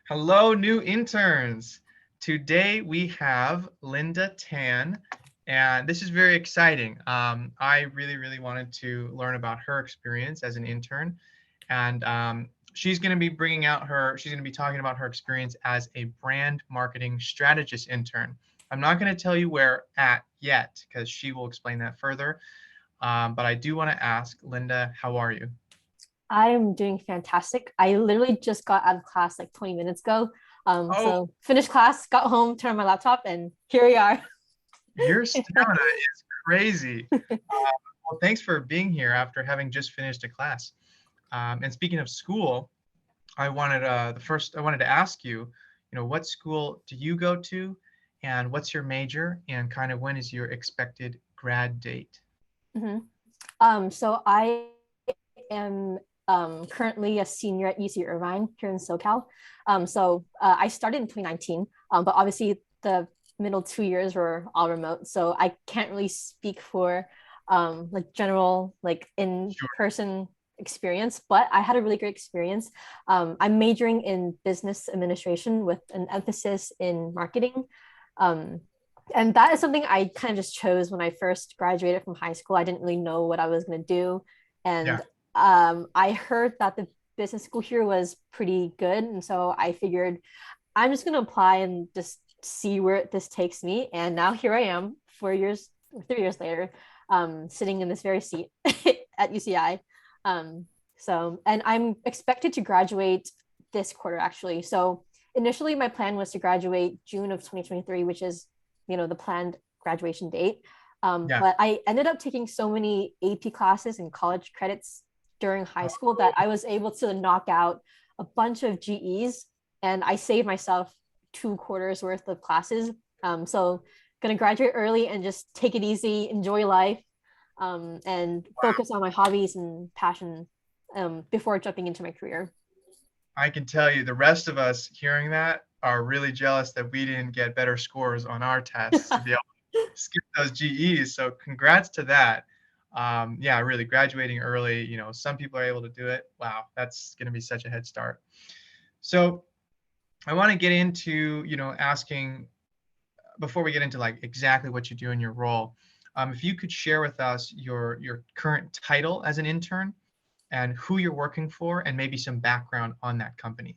Hello, new interns. Today we have Linda Tan, and this is very exciting. I really wanted to learn about her experience as an intern, and she's going to be she's going to be talking about her experience as a brand marketing strategist intern. I'm not going to tell you where at yet because she will explain that further. But I do want to ask, Linda, how are you? I'm doing fantastic. I literally just got out of class like 20 minutes ago. Oh, So finished class, got home, turned on my laptop, and here we are. your stamina is crazy. Well, thanks for being here after having just finished a class. And speaking of school, I wanted to ask you, what school do you go to, and what's your major, and kind of when is your expected grad date? Mhm. So I am currently a senior at UC Irvine here in SoCal. I started in 2019, but obviously the middle 2 years were all remote. So I can't really speak for like general, like Sure. in-person experience, but I had a really great experience. I'm majoring in business administration with an emphasis in marketing. Um, and that is something I kind of just chose when I first graduated from high school. I didn't really know what I was going to do. Yeah, And I heard that the business school here was pretty good. And so I figured I'm just going to apply and just see where this takes me. And now here I am, 4 years, 3 years later, sitting in this very seat at UCI. Um, and I'm expected to graduate this quarter, actually. So initially, my plan was to graduate June of 2023, which is, the planned graduation date. yeah. But I ended up taking so many AP classes and college credits during high school that I was able to knock out a bunch of GEs, and I saved myself 2 quarters worth of classes. So gonna graduate early and just take it easy, enjoy life, and focus on my hobbies and passion before jumping into my career. I can tell you, the rest of us hearing that are really jealous that we didn't get better scores on our tests to be able to skip those GEs. So congrats to that. Yeah, really graduating early. Some people are able to do it. Wow, that's going to be such a head start. So I want to get into, asking before we get into like exactly what you do in your role. If you could share with us your current title as an intern and who you're working for, and maybe some background on that company.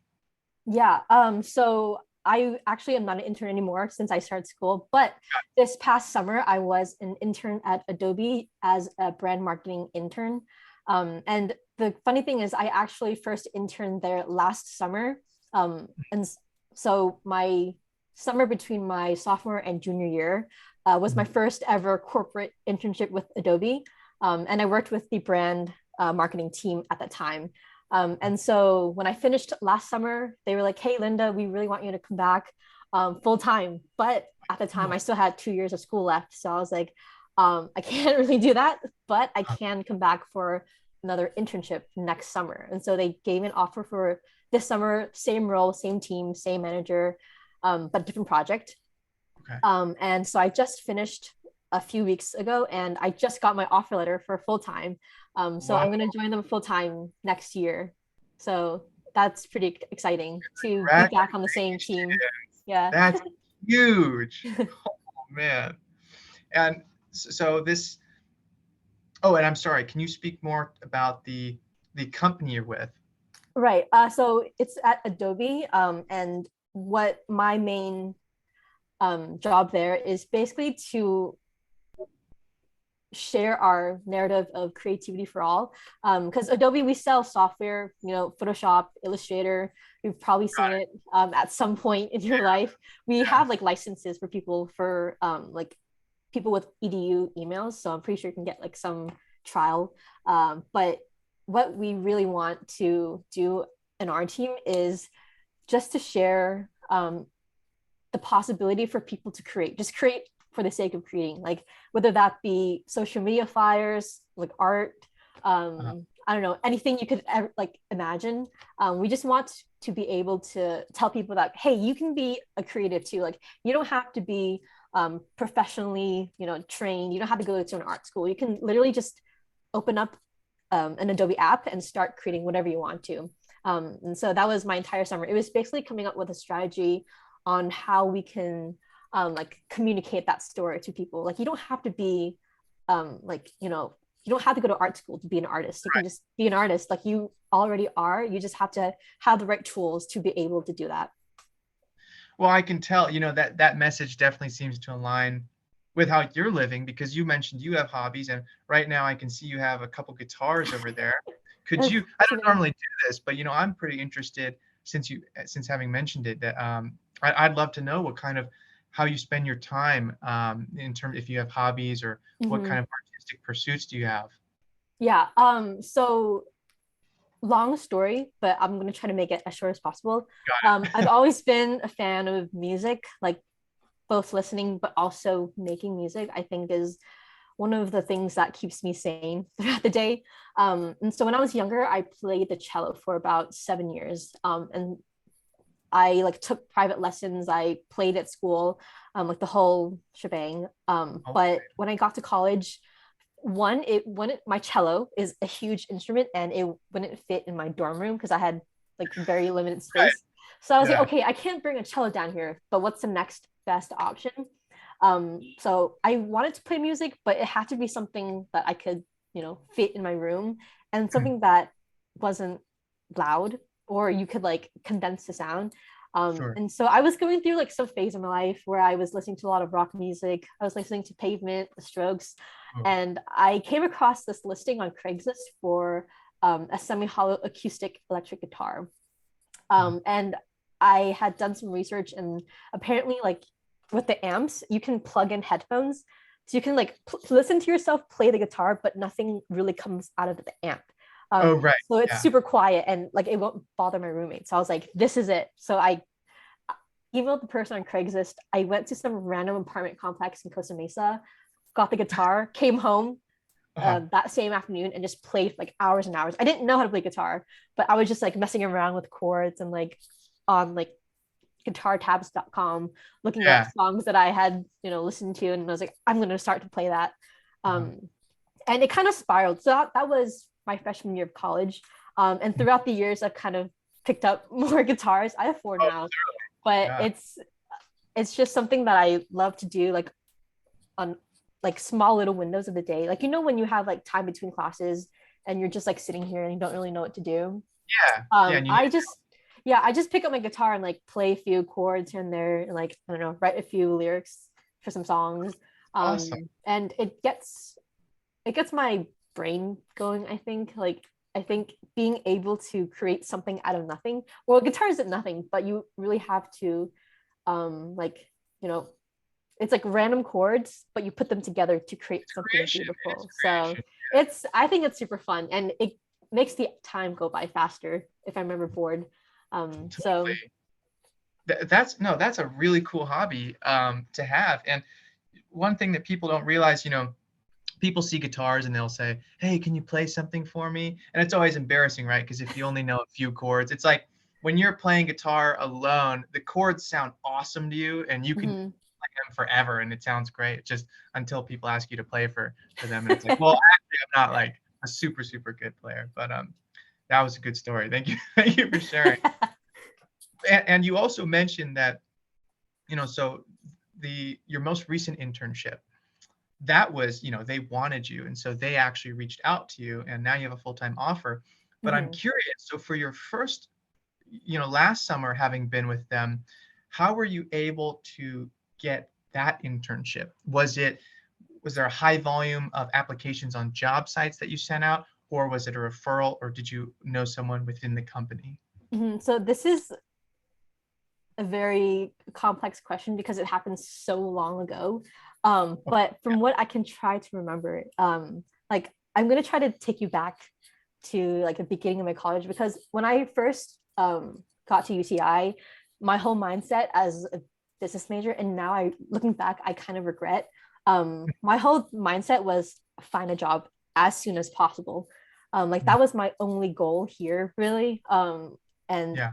Yeah. So I actually am not an intern anymore since I started school, but this past summer I was an intern at Adobe as a brand marketing intern. And the funny thing is I actually first interned there last summer. And so my summer between my sophomore and junior year was my Mhm. first ever corporate internship with Adobe. And I worked with the brand marketing team at that time. And so when I finished last summer, they were like, "Hey, Linda, we really want you to come back full time." But at the time, Oh, I still had 2 years of school left. So I was like, I can't really do that, but I can come back for another internship next summer. And so they gave me an offer for this summer, same role, same team, same manager, but different project. okay. And so I just finished a few weeks ago and I just got my offer letter for full time. So Wow. I'm going to join them full time next year. So that's pretty exciting to be back on the same team. Congratulations. Yeah. That's huge. Oh man. And so this, oh, and I'm sorry, can you speak more about the company you're with? Right. So it's at Adobe. And what my main job there is basically to share our narrative of creativity for all. Because Adobe, we sell software, Photoshop, Illustrator. You've probably seen it at some point in your life. We Yeah. have like licenses for people for like people with EDU emails. So I'm pretty sure you can get like some trial. But what we really want to do in our team is just to share the possibility for people to create, just create for the sake of creating, like whether that be social media flyers, like art, Uh, I don't know, anything you could ever like imagine. We just want to be able to tell people that, hey, you can be a creative too. Like you don't have to be professionally, trained. You don't have to go to an art school. You can literally just open up an Adobe app and start creating whatever you want to. And so that was my entire summer. It was basically coming up with a strategy on how we can like communicate that story to people. Like you don't have to be like, you don't have to go to art school to be an artist. You can just be an artist like you already are. You just have to have the right tools to be able to do that. Well, I can tell, that that message definitely seems to align with how you're living because you mentioned you have hobbies, and right now I can see you have a couple guitars over there. Could you, I don't normally do this, but I'm pretty interested since having mentioned it that I'd love to know what kind of how you spend your time in terms if you have hobbies or what Mm-hmm. kind of artistic pursuits do you have? Yeah. So long story, but I'm gonna try to make it as short as possible. I've always been a fan of music, like both listening but also making music. I think is one of the things that keeps me sane throughout the day. And so when I was younger, I played the cello for about 7 years, and I like took private lessons. I played at school, like the whole shebang. Oh, But when I got to college, one it wouldn't my cello is a huge instrument and it wouldn't fit in my dorm room because I had like very limited right. space. So I was like, Yeah. okay, I can't bring a cello down here, but what's the next best option? So I wanted to play music, but it had to be something that I could, fit in my room and Mm, something that wasn't loud or you could like condense the sound. sure. And so I was going through like some phase of my life where I was listening to a lot of rock music. I was listening to Pavement, The Strokes, Oh, and I came across this listing on Craigslist for a semi-hollow acoustic electric guitar. oh, And I had done some research, and apparently, like with the amps, you can plug in headphones, so you can like listen to yourself play the guitar, but nothing really comes out of the amp. oh, right. So it's Yeah. super quiet and like it won't bother my roommate. So I was like, this is it. So I emailed the person on Craigslist. I went to some random apartment complex in Costa Mesa, got the guitar, came home Uh-huh. that same afternoon and just played like hours and hours. I didn't know how to play guitar, but I was just like messing around with chords and like on like guitartabs.com looking up Yeah. songs that I had, listened to, and I was like, I'm going to start to play that. Uh-huh. And it kind of spiraled. So that was my freshman year of college. And throughout the years, I've kind of picked up more guitars. I have four Oh, now, but yeah. it's just something that I love to do, like on like small little windows of the day. Like when you have like time between classes and you're just like sitting here and you don't really know what to do. Yeah. Yeah. And you need I just yeah, I just pick up my guitar and like play a few chords here and there and like I don't know, write a few lyrics for some songs. awesome. And it gets my brain going, I think. Like I think being able to create something out of nothing. Well, guitar isn't nothing, but you really have to like, you know, it's like random chords, but you put them together to create something Creation. It's beautiful. So creation. I think it's super fun and it makes the time go by faster if I'm ever bored. So Totally. That's no, that's a really cool hobby to have. And one thing that people don't realize, people see guitars and they'll say, "Hey, can you play something for me?" And it's always embarrassing, right? Because if you only know a few chords, it's like when you're playing guitar alone, the chords sound awesome to you, and you can mhm. play them forever, and it sounds great. Just until people ask you to play for them, and it's like, well, actually, I'm not like a super super good player. But that was a good story. Thank you, thank you for sharing. And you also mentioned that so the your most recent internship that was they wanted you and so they actually reached out to you and now you have a full-time offer, but I'm Mhm. curious, so for your first last summer having been with them, how were you able to get that internship? Was there a high volume of applications on job sites that you sent out, or was it a referral, or did you know someone within the company? So this is a very complex question because it happened so long ago. Oh, But from what I can try to remember, like I'm gonna try to take you back to like the beginning of my college because when I first got to UTI, my whole mindset as a business major, and now I looking back, I kind of regret. My whole mindset was find a job as soon as possible. Like yeah. that was my only goal here, really. And Yeah.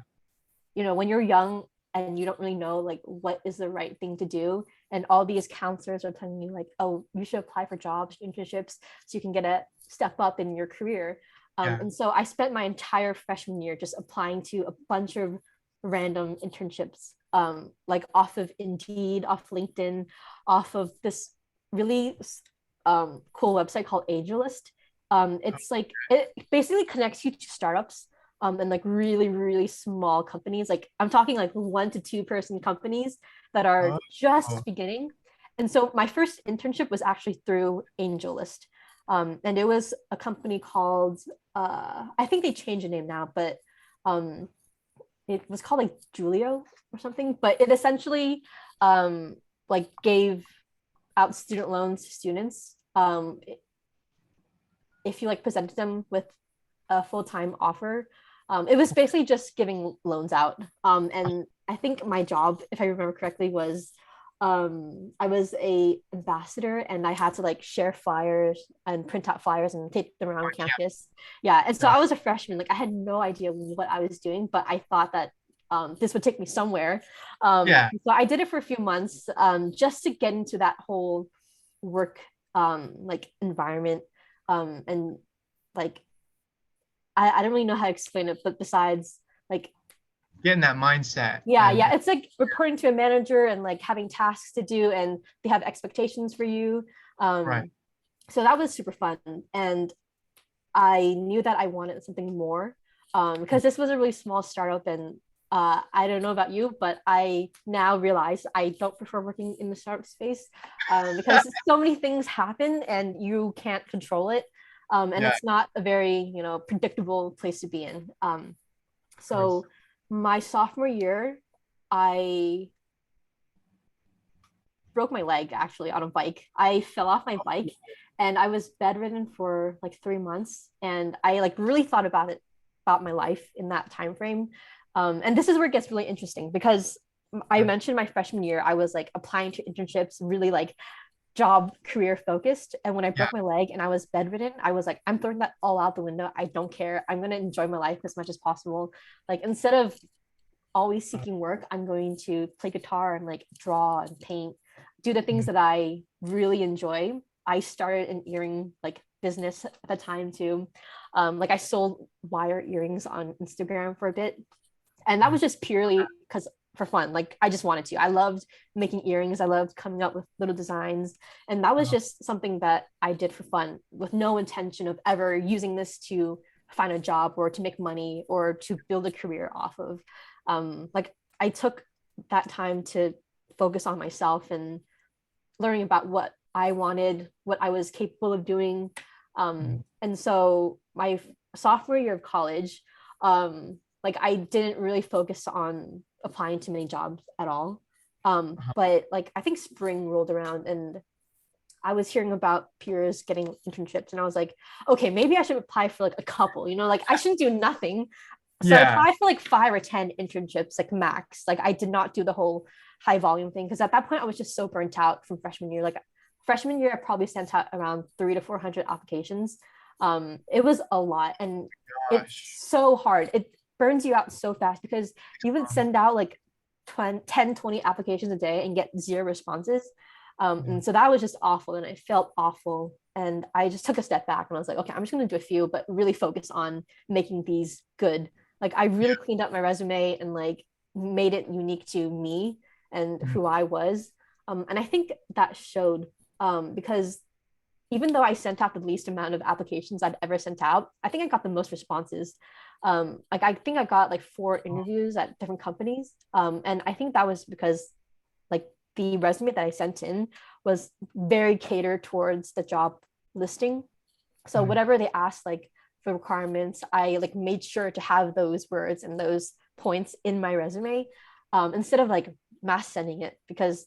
when you're young and you don't really know like what is the right thing to do, and all these counselors are telling you like, oh, you should apply for jobs, internships, so you can get a step up in your career. Yeah. And so I spent my entire freshman year just applying to a bunch of random internships, like off of Indeed, off LinkedIn, off of this really cool website called AngelList. It's like it basically connects you to startups, and like really, really small companies. Like I'm talking like 1 to 2 person companies that are Oh, just oh, beginning. And so my first internship was actually through AngelList. And it was a company called, I think they changed the name now, but um, it was called like Julio or something. But it essentially like gave out student loans to students, if you like presented them with a full-time offer. It was basically just giving loans out. And I think my job, if I remember correctly, was I was a ambassador and I had to like share flyers and print out flyers and take them around campus. Yeah, and so yeah. I was a freshman. Like I had no idea what I was doing, but I thought that this would take me somewhere. Yeah. So I did it for a few months, just to get into that whole work like environment, and like I don't really know how to explain it, but besides like Getting that mindset yeah, and yeah, it's like reporting to a manager and like having tasks to do, and they have expectations for you. right. So that was super fun, and I knew that I wanted something more, because this was a really small startup, and I don't know about you, but I now realize I don't prefer working in the startup space, because so many things happen and you can't control it, and Yeah, it's not a very predictable place to be in. of course. So my sophomore year, I broke my leg actually on a bike. I fell off my bike and I was bedridden for like 3 months. And I like really thought about my life in that time frame. And this is where it gets really interesting because I Right. mentioned my freshman year, I was like applying to internships, really like job career focused. And when I Yeah. broke my leg and I was bedridden, I was like, I'm throwing that all out the window. I don't care. I'm going to enjoy my life as much as possible. Like instead of always seeking work, I'm going to play guitar and like draw and paint, do the things Mhm. that I really enjoy. I started an earring like business at the time too. Like I sold wire earrings on Instagram for a bit, and that Mhm. was just purely because for fun. Like I just wanted to. I loved making earrings. I loved coming up with little designs, and that was Uh, just something that I did for fun with no intention of ever using this to find a job or to make money or to build a career off of. Like I took that time to focus on myself and learning about what I wanted, what I was capable of doing. mhm. And so my sophomore year of college, like I didn't really focus on applying to many jobs at all. Uh-huh. But like I think spring rolled around and I was hearing about peers getting internships and I was like, okay, maybe I should apply for like a couple, like I shouldn't do nothing. So I Yeah. applied for like 5 or 10 internships, like max. Like I did not do the whole high volume thing because at that point I was just so burnt out from freshman year. Like freshman year, I probably sent out around 300 to 400 applications. It was a lot, and it's Gosh. so hard. It burns you out so fast because you would send out like 20, 10, 20 applications a day and get 0 responses. Yeah. And so that was just awful, and I felt awful. And I just took a step back and I was like, okay, I'm just going to do a few, but really focus on making these good. Like I really cleaned up my resume and like made it unique to me and Mhm. who I was. And I think that showed, because even though I sent out the least amount of applications I'd ever sent out, I think I got the most responses. Like I think I got like 4 interviews at different companies. And I think that was because like the resume that I sent in was very catered towards the job listing. So Mhm. whatever they asked, like for requirements, I like made sure to have those words and those points in my resume, instead of like mass sending it, because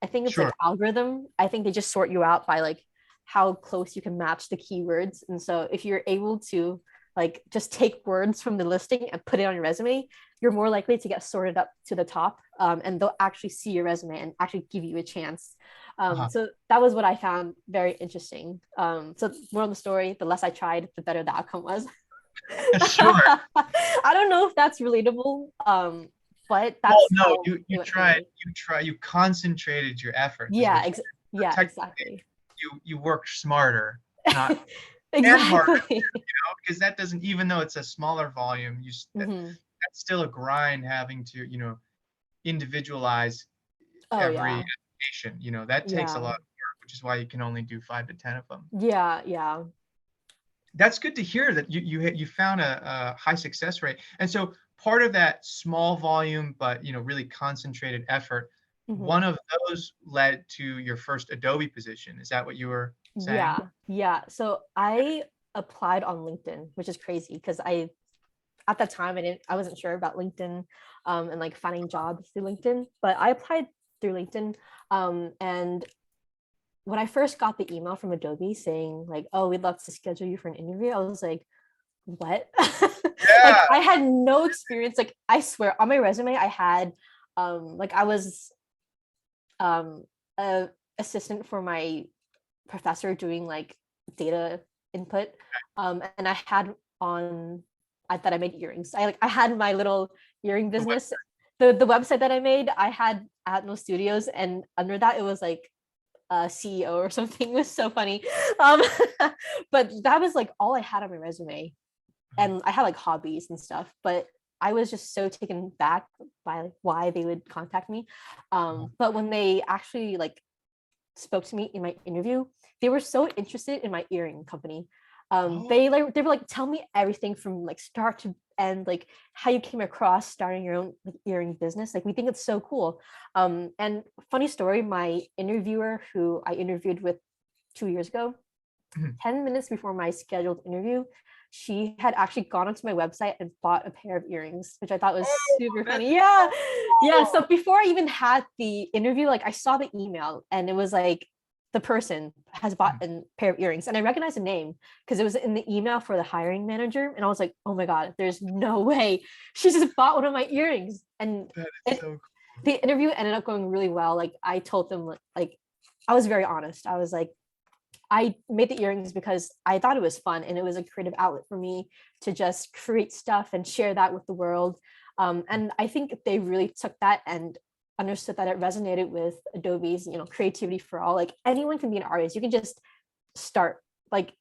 I think it's like Sure. algorithm. I think they just sort you out by like how close you can match the keywords. And so if you're able to like just take words from the listing and put it on your resume, you're more likely to get sorted up to the top, and they'll actually see your resume and actually give you a chance. Uh-huh. So that was what I found very interesting. So more of the story, the less I tried, the better the outcome was. Sure. I don't know if that's relatable, but Well, that's no, how you it you went for tried, me. you concentrated your efforts is Yeah, what you yeah, technically exactly. you worked smarter, not and harder, Exactly. because that doesn't, even though it's a smaller volume, Hmm. that's still a grind having to, individualize Oh every yeah. application. That takes a Yeah. lot of work, which is why you can only do 5 to 10 of them. Yeah. Yeah. That's good to hear that you found a high success rate. And so part of that small volume, but really concentrated effort, Hmm. one of those led to your first Adobe position. Is that what you were saying? Yeah. Yeah. So I applied on LinkedIn, which is crazy because at that time I wasn't sure about LinkedIn, and like finding jobs through LinkedIn, but I applied through LinkedIn. And when I first got the email from Adobe saying like, "Oh, we'd love to schedule you for an interview," I was like, "What?" Like Yeah. I had no experience. Like I swear on my resume, I had like I was um a assistant for my professor doing like data input, and I had on I thought I made earrings. I had my little earring The web. business. The website that I made, I had Atmos Studios, and under that it was like CEO or something. It was so funny. Um, but that was like all I had on my resume, and I had like hobbies and stuff. But I was just so taken back by like, why they would contact me. But when they actually like spoke to me in my interview, they were so interested in my earring company. Oh, They were like, tell me everything from like start to end, like how you came across starting your own like, earring business. Like we think it's so cool. And funny story, my interviewer who I interviewed with 2 years ago, mhm. 10 minutes before my scheduled interview, she had actually gone onto my website and bought a pair of earrings, which I thought was Oh, super that's funny. Yeah. so Yeah. cool. So before I even had the interview, like I saw the email and it was like, the person has bought Mhm. a pair of earrings, and I recognized the name because it was in the email for the hiring manager. And I was like, oh my God, there's no way she just bought one of my earrings. And That is it, so cool. the interview ended up going really well. Like I told them, like, I was very honest. I was like, I made the earrings because I thought it was fun and it was a creative outlet for me to just create stuff and share that with the world. And I think they really took that and understood that it resonated with Adobe's, creativity for all. Like anyone can be an artist. You can just start. Like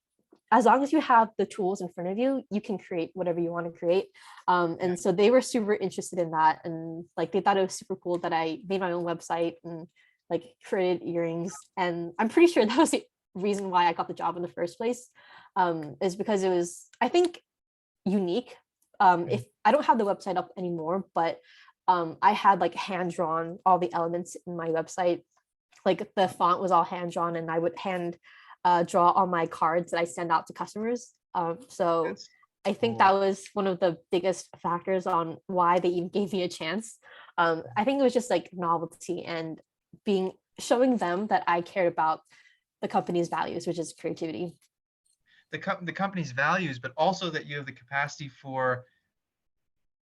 as long as you have the tools in front of you, you can create whatever you want to create. Yeah. And so they were super interested in that, and like they thought it was super cool that I made my own website and like created earrings. And I'm pretty sure that was the reason why I got the job in the first place, is because it was, I think, unique. Mhm. If I don't have the website up anymore, but I had like hand drawn all the elements in my website. Like the font was all hand drawn, and I would hand draw all my cards that I send out to customers. So That's I think that cool. was one of the biggest factors on why they even gave me a chance. I think it was just like novelty and being showing them that I cared about the company's values, which is creativity. The company's values, but also that you have the capacity for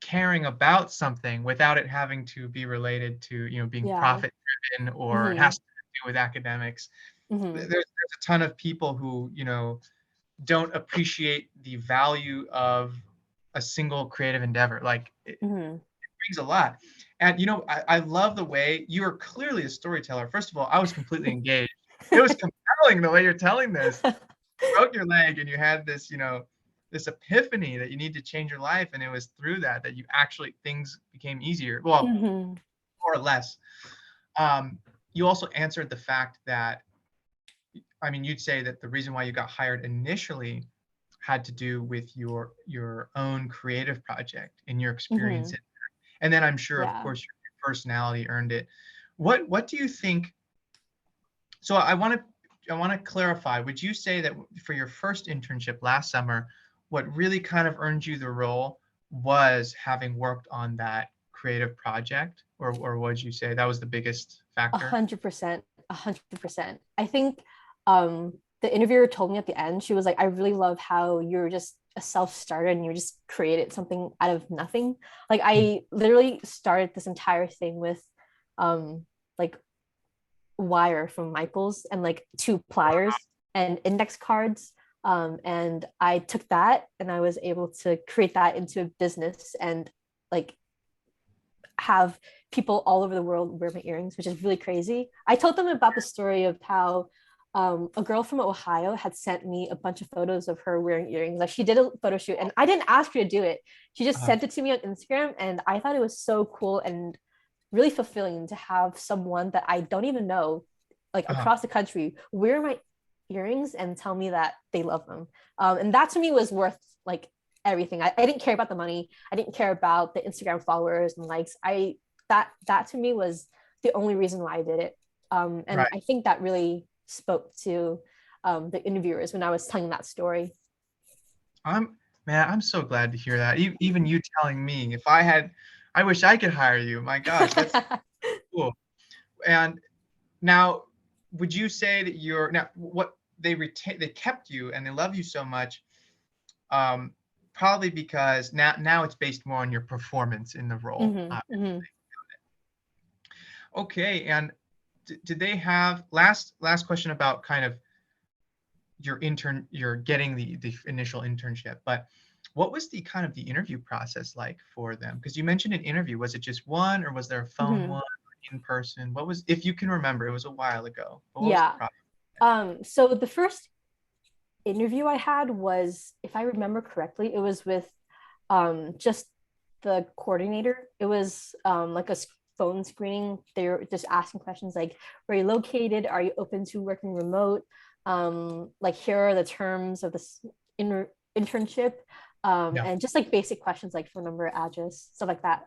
caring about something without it having to be related to, being Yeah. profit driven, or it Hmm. has to do with academics. Hmm. There's a ton of people who, don't appreciate the value of a single creative endeavor. Like it Hmm. brings a lot. And I love the way you are clearly a storyteller. First of all, I was completely engaged. It was compelling the way you're telling this. Broke your leg and you had this, this epiphany that you need to change your life, and it was through that you actually, things became easier. Well, Hmm. more or less. Um, you also answered the fact that, I mean, you'd say that the reason why you got hired initially had to do with your own creative project and your experience Hmm. in that. And then I'm sure, of Yeah. course, your personality earned it. What do you think? So I want to clarify. Would you say that for your first internship last summer, what really kind of earned you the role was having worked on that creative project, or would you say that was the biggest A factor? 100%, 100%. I think the interviewer told me at the end, she was like, I really love how you're just a self-starter and you just created something out of nothing. Like I literally started this entire thing with like wire from Michael's and like two pliers and index cards. And I took that and I was able to create that into a business and like have people all over the world wear my earrings, which is really crazy. I told them about the story of how a girl from Ohio had sent me a bunch of photos of her wearing earrings. Like she did a photo shoot, and I didn't ask her to do it. She just Uh-huh. sent it to me on Instagram, and I thought it was so cool and really fulfilling to have someone that I don't even know, like Uh-huh. across the country, wear my earrings and tell me that they love them. And that to me was worth like everything. I didn't care about the money. I didn't care about the Instagram followers and likes. That to me was the only reason why I did it. And Right. I think that really spoke to the interviewers when I was telling that story. I'm Man, I'm so glad to hear that. Even you telling me, if I had, I wish I could hire you. My gosh, that's cool. And now, would you say that you're now what they kept you and they love you so much? Um, Probably because now it's based more on your performance in the role. Mm-hmm, mm-hmm. Okay, and did they have last question about kind of you're getting the initial internship, but what was the kind of the interview process like for them? Because you mentioned an interview. Was it just one, or was there a phone Mm-hmm. one, or in person? What was, if you can remember, it was a while ago, but what was the Yeah. process? So the first interview I had was, if I remember correctly, it was with just the coordinator. It was like a phone screening. They were just asking questions like, where are you located? Are you open to working remote? Like, here are the terms of this internship. Yeah. And just like basic questions like phone number, address, stuff like that.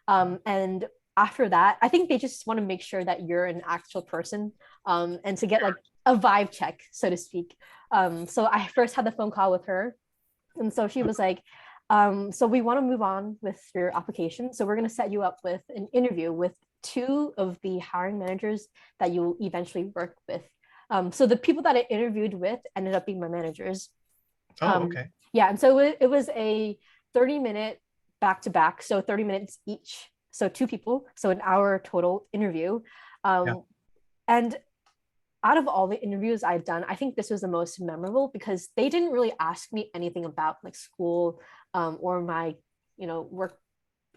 And after that, I think they just want to make sure that you're an actual person, and to get like a vibe check, so to speak. So I first had the phone call with her, and so she was like, so we want to move on with your application. So we're going to set you up with an interview with two of the hiring managers that you'll eventually work with. So the people that I interviewed with ended up being my managers. Oh, Um, okay. yeah, and so it was a 30-minute back to back, so 30 minutes each. So two people, so an hour total interview. Yeah. And out of all the interviews I've done, I think this was the most memorable because they didn't really ask me anything about like school, or my, work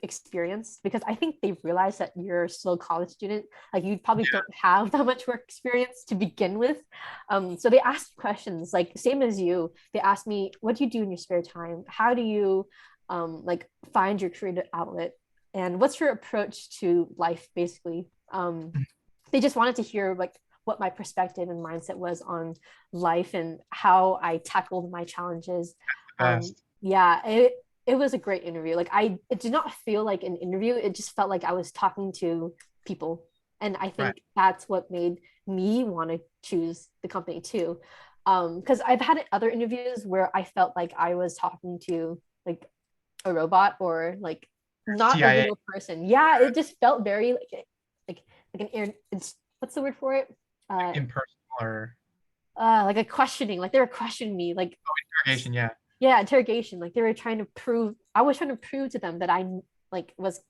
experience, because I think they realized that you're still a college student. Like you probably don't have that much work experience to begin with. So they asked questions like same as you. They asked me, what do you do in your spare time? How do you like find your creative outlet? And what's your approach to life, basically? They just wanted to hear like what my perspective and mindset was on life and how I tackled my challenges. The best. Yeah, it was a great interview. Like it did not feel like an interview. It just felt like I was talking to people. And I Right. think that's what made me want to choose the company too. Because I've had other interviews where I felt like I was talking to like a robot or like not a CIA real person. Yeah, it just felt very like like an air. What's the word for it? Uh, impersonal or like a questioning. Like they were questioning me. Like interrogation. Yeah. yeah, interrogation. Like they were trying to prove. I was trying to prove to them that I like was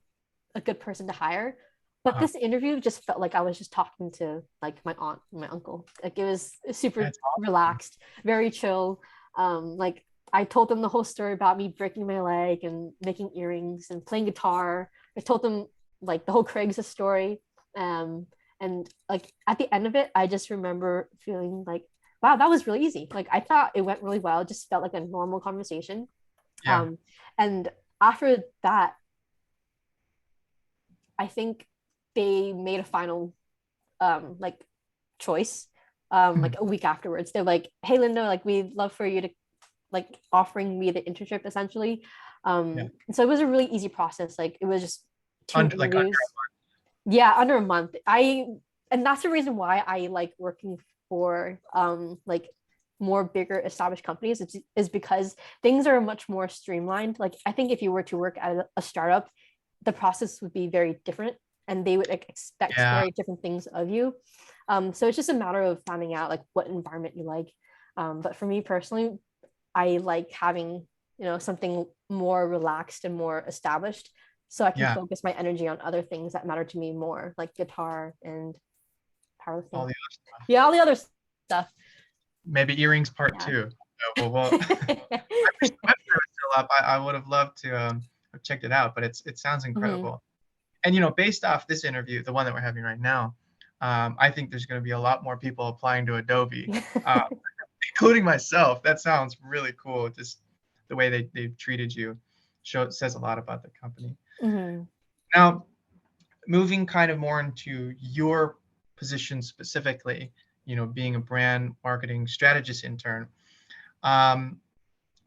a good person to hire. But Uh-huh. this interview just felt like I was just talking to like my aunt and my uncle. Like it was super That's awesome. relaxed, very chill. Like I told them the whole story about me breaking my leg and making earrings and playing guitar. I told them like the whole Craigslist story. Um, and like at the end of it, I just remember feeling like, wow, that was really easy. Like I thought it went really well. It just felt like a normal conversation. Yeah. Um, and after that, I think they made a final like choice like Mhm. a week afterwards. They're like, hey Linda, like we'd love for you to like offering me the internship essentially. Yeah. So it was a really easy process. Like it was just two Under interviews. Yeah, under a month. And that's the reason why I like working for like more bigger established companies, is because things are much more streamlined. Like I think if you were to work at a startup, the process would be very different and they would like expect yeah. very different things of you. So it's just a matter of finding out like what environment you like. But for me personally, I like having, something more relaxed and more established so I can Yeah. focus my energy on other things that matter to me more, like guitar and All powerlifting. the Yeah, all the other stuff. maybe earrings part Yeah. two. So, well, I wish the website was still up. I would have loved to have checked it out, but it sounds Mhm. incredible. And based off this interview, the one that we're having right now, I think there's going to be a lot more people applying to Adobe, uh, including myself. That sounds really cool. Just the way they've treated you says a lot about the company. Mhm. Now, moving kind of more into your position specifically, being a brand marketing strategist intern, um,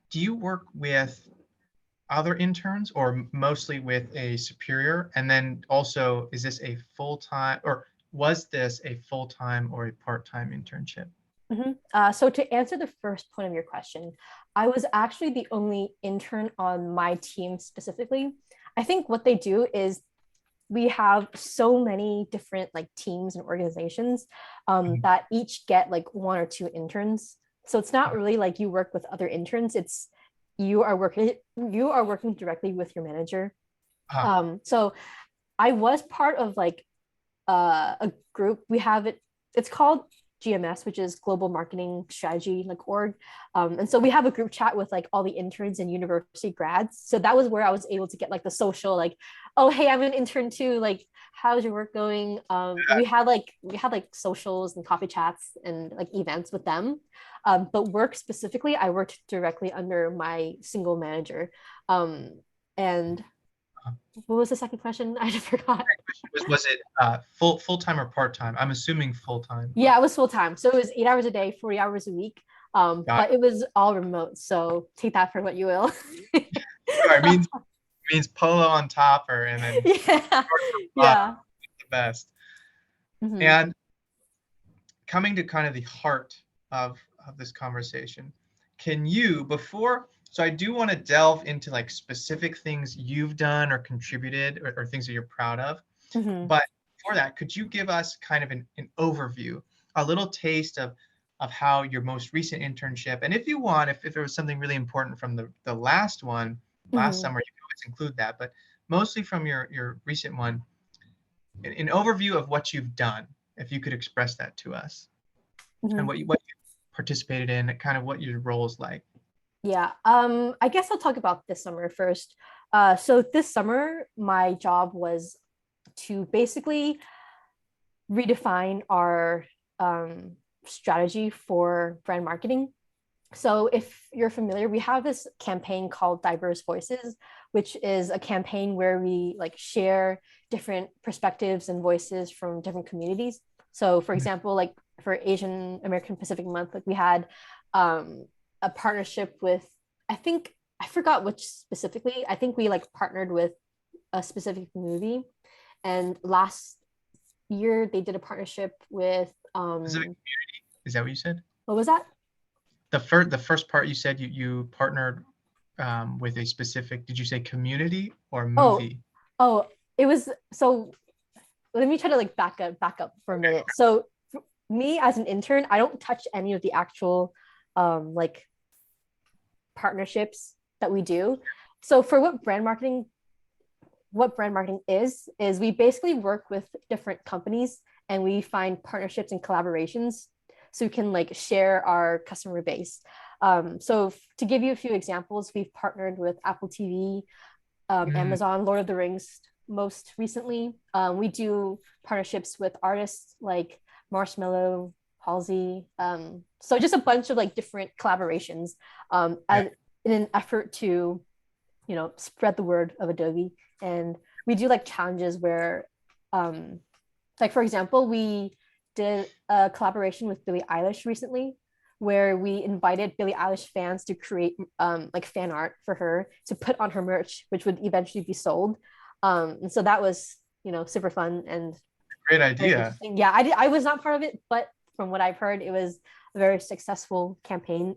do you work with other interns or mostly with a superior? And then also, is this a full-time or was this a full-time or a part-time internship? So to answer the first point of your question, I was actually the only intern on my team specifically. I think what they do is we have so many different like teams and organizations Mhm. that each get like one or two interns. So it's not really like you work with other interns. It's you are working directly with your manager. Ah, So I was part of like a group. We have it. It's called GMS, which is Global Marketing Strategy, like org. And so we have a group chat with like all the interns and university grads. So that was where I was able to get like the social, like, oh hey, I'm an intern too. Like, how's your work going? We had like socials and coffee chats and like events with them. But work specifically, I worked directly under my single manager. And ah. what was the second question? I just forgot. Was it full-time or part-time? I'm assuming full-time, Yeah, but it was full time. So it was 8 hours a day, 40 hours a week. got But it was all remote. So take that for what you will. it. Sure, it means polo on top or and then Yeah. shorts or bottom, Yeah. the best. Hmm. And coming to kind of the heart of this conversation, can you before so I do want to delve into like specific things you've done or contributed or things that you're proud of. Hmm. But for that, could you give us kind of an overview, a little taste of how your most recent internship, and if you want, if there was something really important from the last one, last Hmm. summer, you can always include that, but mostly from your recent one, an overview of what you've done, if you could express that to us, and Hmm. what you participated in, and kind of what your role is like. Yeah. I guess I'll talk about this summer first. So this summer, my job was to basically redefine our strategy for brand marketing. So if you're familiar, we have this campaign called Diverse Voices, which is a campaign where we like share different perspectives and voices from different communities. So for Mhm. example, like for Asian American Pacific Month, like we had um, a partnership with, I think I forgot which specifically. I think we like partnered with a specific movie, and last year they did a partnership with Specific, is that what you said? what was that? The first part you said you partnered with a specific, did you say community or Oh, movie? oh, it was so let me try to like back up for a minute. So me as an intern, I don't touch any of the actual like partnerships that we do. So for what brand marketing is we basically work with different companies and we find partnerships and collaborations so we can like share our customer base. So to give you a few examples, we've partnered with Apple TV, Mm, Amazon, Lord of the Rings most recently. We do partnerships with artists like Marshmello, Halsey. So just a bunch of like different collaborations yeah. in an effort to, spread the word of Adobe. And we do like challenges where, um, like for example, we did a collaboration with Billie Eilish recently, where we invited Billie Eilish fans to create like fan art for her to put on her merch, which would eventually be sold. And so that was super fun and Great very idea. interesting. Yeah, I was not part of it, but from what I've heard, it was a very successful campaign.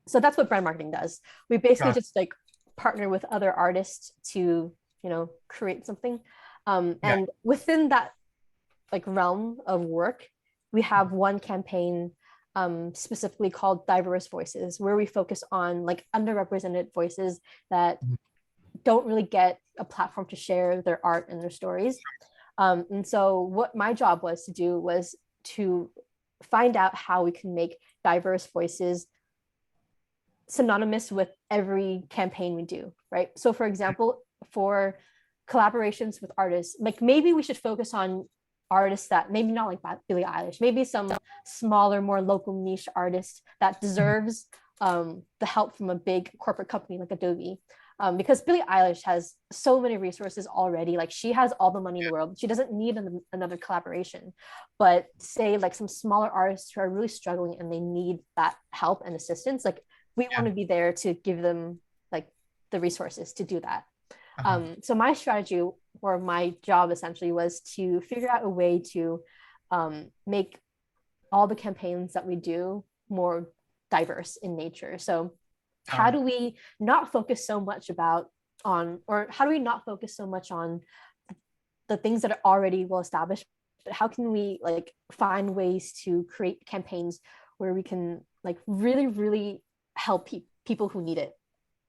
So that's what brand marketing does. We basically Got just like partner with other artists to create something. yeah. And within that like realm of work, we have one campaign specifically called Diverse Voices, where we focus on like underrepresented voices that Mhm. don't really get a platform to share their art and their stories. And so what my job was to do was to find out how we can make diverse voices synonymous with every campaign we do, right? So for example, for collaborations with artists, like maybe we should focus on artists that maybe not like Billie Eilish, maybe some smaller, more local niche artist that deserves the help from a big corporate company like Adobe. Because Billie Eilish has so many resources already. Like she has all the money in the world. She doesn't need another collaboration. But say like some smaller artists who are really struggling and they need that help and assistance, like we Yeah. want to be there to give them like the resources to do that. Uh-huh. So my strategy or my job essentially was to figure out a way to make all the campaigns that we do more diverse in nature. So Got how it. do we not focus so much about on, or how do we not focus so much on the things that are already well established, but how can we like find ways to create campaigns where we can like really really help people who need it,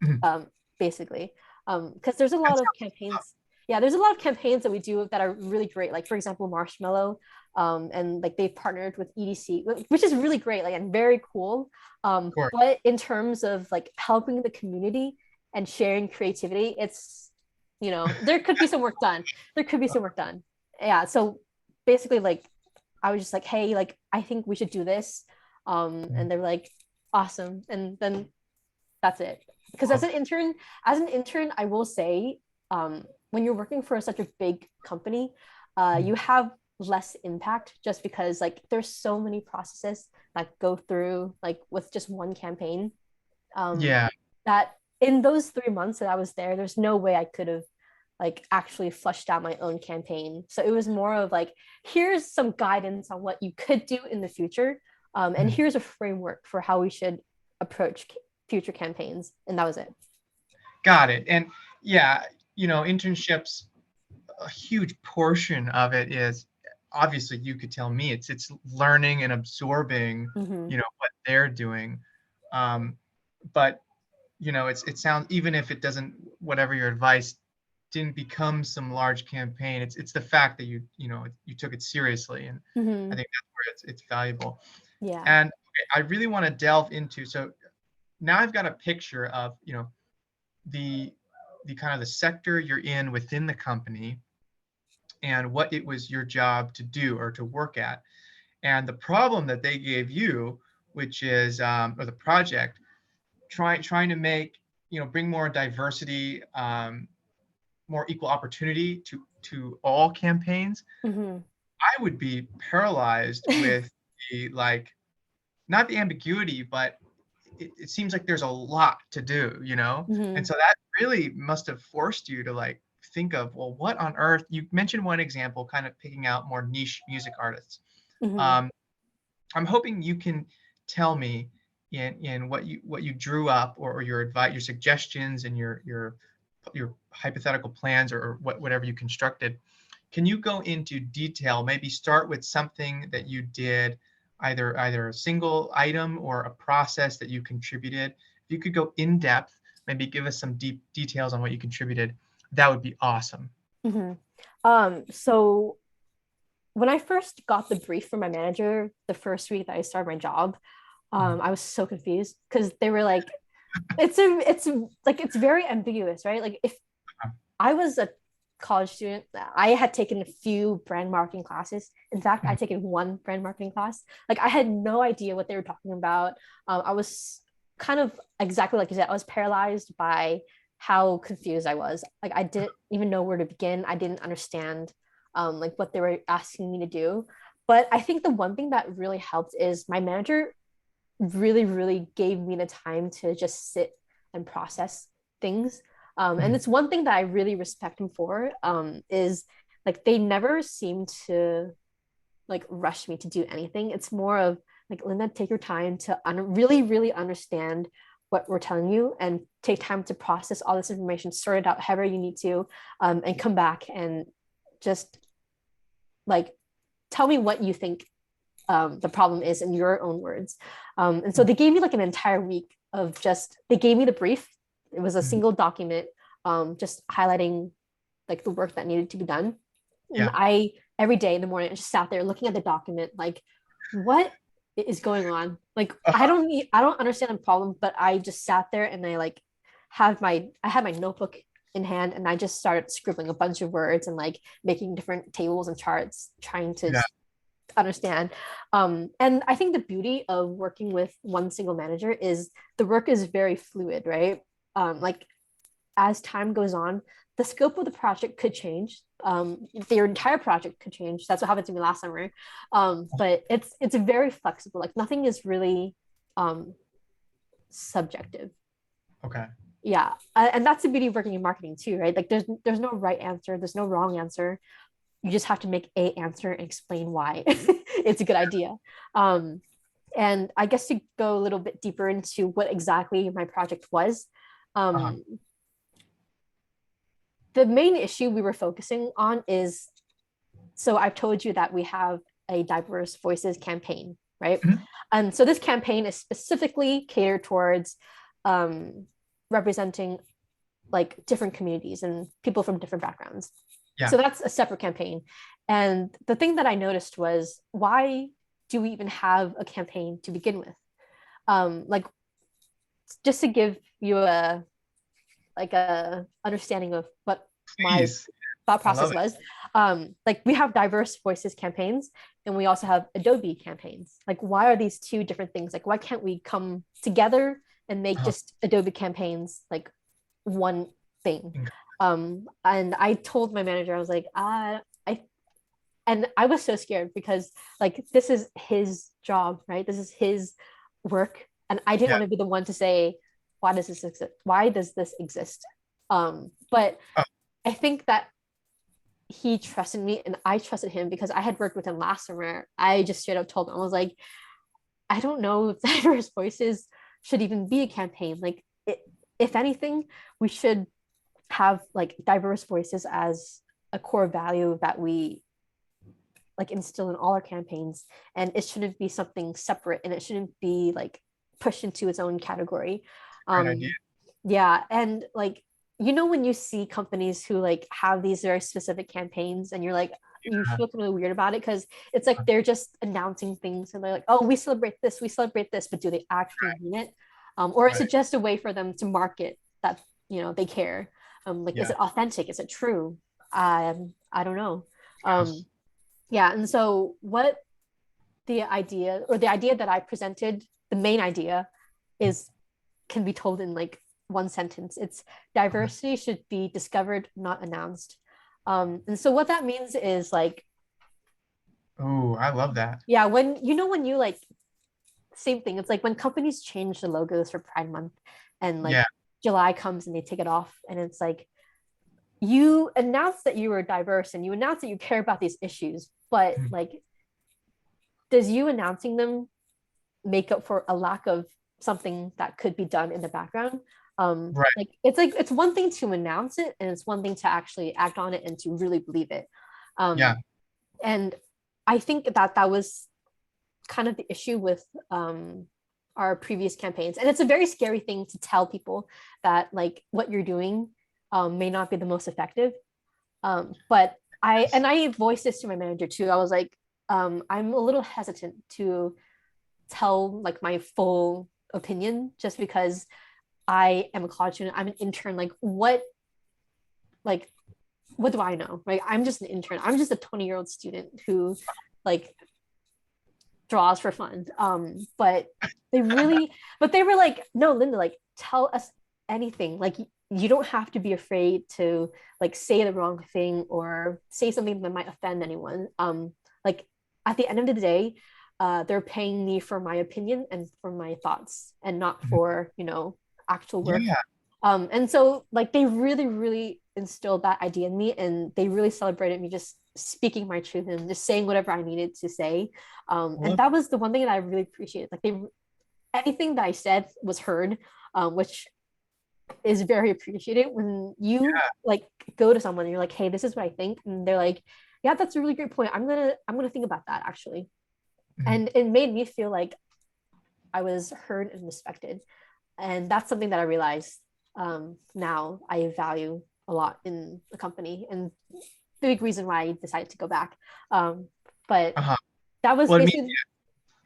Mhm. basically, because there's a lot That's of campaigns. Yeah, there's a lot of campaigns that we do that are really great, like for example Marshmallow, and like they've partnered with EDC, which is really great, like and very cool, of course. but in terms of like helping the community and sharing creativity, it's, you know, there could be some work done. There could be some work done. Yeah, so basically like I was just like, hey, like I think we should do this, and they're like, awesome, and then that's it. Because Well, as an intern, I will say, when you're working for such a big company, you have less impact just because like there's so many processes that go through like with just one campaign, um, yeah. that in those 3 months that I was there, there's no way I could have like actually flushed out my own campaign. So it was more of like, here's some guidance on what you could do in the future, and Mhm. here's a framework for how we should approach future campaigns, and that was it. Got it. And yeah, internships, a huge portion of it is obviously you could tell me it's learning and absorbing, Mm-hmm. what they're doing. Um, but it sounds, even if it doesn't, whatever your advice didn't become some large campaign, it's the fact that you took it seriously, and I Mm-hmm. think that's where it's valuable. Yeah. And okay, I really want to delve into, so now I've got a picture of the the kind of the sector you're in within the company and what it was your job to do or to work at, and the problem that they gave you, which is or the project, trying to make, bring more diversity, more equal opportunity to all campaigns. Mm-hmm. I would be paralyzed with the, like, not the ambiguity, but it seems like there's a lot to do, and Mm-hmm. so that really must have forced you to, like, think of, well, what on earth. You mentioned one example, kind of picking out more niche music artists. Mm-hmm. um, I'm hoping you can tell me in what you drew up, or your advice, your suggestions, and your hypothetical plans, or whatever you constructed. Can you go into detail? Maybe start with something that you did, either a single item or a process that you contributed. If you could go in depth, maybe give us some deep details on what you contributed, that would be awesome. Mm-hmm. So when I first got the brief from my manager the first week that I started my job, Mhm. I was so confused because they were like, it's very ambiguous, right? Like if I was a college student, I had taken a few brand marketing classes. In fact, I taken one brand marketing class. Like I had no idea what they were talking about. I was kind of exactly like you said. I was paralyzed by how confused I was. Like I didn't even know where to begin. I didn't understand like what they were asking me to do. But I think the one thing that really helped is my manager really, really gave me the time to just sit and process things. And Mhm. it's one thing that I really respect him for, is like they never seem to like rush me to do anything. It's more of like, Linda, take your time to really, really understand what we're telling you and take time to process all this information, sort it out however you need to, and come back and just like tell me what you think the problem is in your own words. And so they gave me like an entire week of just, they gave me the brief. It was a Mhm. single document, just highlighting like the work that needed to be done. And Yeah. I, every day in the morning, I just sat there looking at the document, like, what is going on? Like, Uh-huh. I don't understand the problem, but I just sat there and I like I had my notebook in hand, and I just started scribbling a bunch of words and like making different tables and charts, trying to Yeah. understand. And I think the beauty of working with one single manager is the work is very fluid, right? Like as time goes on, the scope of the project could change. Their entire project could change. That's what happened to me last summer. But it's very flexible. Like nothing is really um, subjective. Okay. Yeah, and that's the beauty of working in marketing too, right? Like there's no right answer, there's no wrong answer. You just have to make a answer and explain why it's a good idea. Um, and I guess to go a little bit deeper into what exactly my project was, Uh-huh. um, the main issue we were focusing on is, so I've told you that we have a diverse voices campaign, right? Mhm. And so this campaign is specifically catered towards um, representing like different communities and people from different backgrounds. Yeah. So that's a separate campaign. And the thing that I noticed was, why do we even have a campaign to begin with? Like just to give you a like a understanding of what my Please. thought I process love it. was. Like we have diverse voices campaigns, and we also have Adobe campaigns. Like why are these two different things? Like why can't we come together and make Uh-huh. just Adobe campaigns like one thing? And I told my manager, I was like, and I was so scared because like this is his job, right? This is his work, and I didn't Yeah. want to be the one to say, why does this exist? Why does this exist? But Oh, I think that he trusted me and I trusted him because I had worked with him last summer. I just straight up told him, I was like, I don't know if diverse voices should even be a campaign. Like, if anything, we should have like diverse voices as a core value that we like instill in all our campaigns, and it shouldn't be something separate, and it shouldn't be like pushed into its own category. great idea. Yeah, and like when you see companies who like have these very specific campaigns and you're like, you Uh, feel kind of weird about it because it's like they're just announcing things and they're like, oh, we celebrate this, but do they actually mean it? Or is right. it just a way for them to market that they care? Like, is Yeah. it authentic? Is it true? I don't know. Yes. um yeah, and so what the idea that I presented, the main idea is, can be told in like one sentence. It's Okay. diversity should be discovered, not announced. And so what that means is like, Oh, I love that. yeah, when you like, same thing. It's like when companies change the logos for Pride Month and Yeah. like July comes and they take it off, and it's like, you announce that you are diverse and you announce that you care about these issues, but Mhm. like, does you announcing them make up for a lack of something that could be done in the background? Right. Like it's one thing to announce it, and it's one thing to actually act on it and to really believe it. Yeah. um and I think that that was kind of the issue with our previous campaigns, and it's a very scary thing to tell people that like what you're doing may not be the most effective. But I voiced this to my manager too. I was like, I'm a little hesitant to tell like my full opinion just because I am a college student. I'm an intern. Like what do I know? Right? I'm just an intern. I'm just a 20-year-old student who like draws for fun. They really, but they were like, no, Linda, like tell us anything. Like you don't have to be afraid to like say the wrong thing or say something that might offend anyone. Like at the end of the day, they're paying me for my opinion and for my thoughts and not Mhm. for actual work. Yeah. And so like they really, really instilled that idea in me, and they really celebrated me just speaking my truth and just saying whatever I needed to say. I And love that was the one thing that I really appreciated. Like they, anything that I said was heard, which is very appreciated when you that. like go to someone and you're like, hey, this is what I think, and they're like, yeah, that's a really great point. I'm gonna think about that actually. Mhm. And it made me feel like I was heard and respected, and that's something that I realized now I value a lot in the company, and the big reason why I decided to go back. Um, but Uh-huh. that was Well, it means